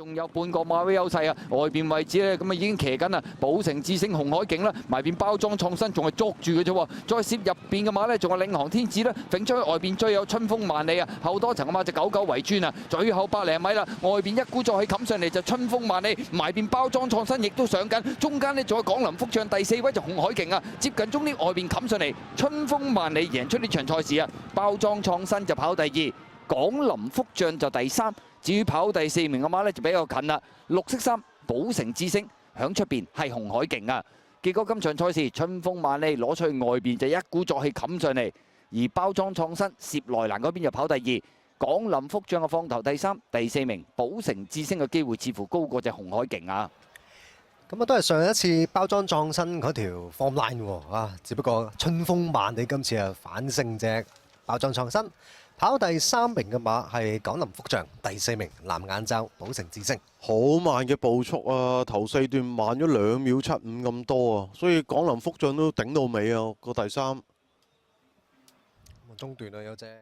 仲有半個馬位優勢啊！外邊位置咧咁啊已經騎緊啦，寶城智星、紅海勁啦，埋邊包裝創新仲係捉住嘅啫喎，再攝入邊嘅馬咧仲係領航天子啦，揈出去外邊追有春風萬里啊，後多層嘅馬就久久圍村啊，最後百零米啦，外邊一股再起冚上嚟就春風萬里，埋邊包裝創新亦都上緊，中間呢仲有廣林福將第4位就紅海勁啊，接近終啲外邊冚上嚟，春風萬里贏出呢場賽事啊，包裝創新就跑第2，廣林福將就第3。至於跑第4名嘅馬咧就比較近啦，綠色衫寶城智星響出邊係紅海勁啊！結果今場賽事春風萬里攞出去外邊就一鼓作氣冚上嚟，而包裝創新涉內欄嗰邊就跑第2，廣林福將嘅放頭第3、第4名寶城智星嘅機會似乎高過隻紅海勁啊！咁啊，都係上一次包裝創新嗰條 form line 喎啊，只不過春風萬里今次啊反勝隻包裝創新。跑第3名嘅馬係廣林福將，第4名藍眼罩寶城智星。好慢嘅步速啊，頭4段慢咗2秒75咁多啊，所以廣林福將都頂到尾啊，個第3。中段啊有隻。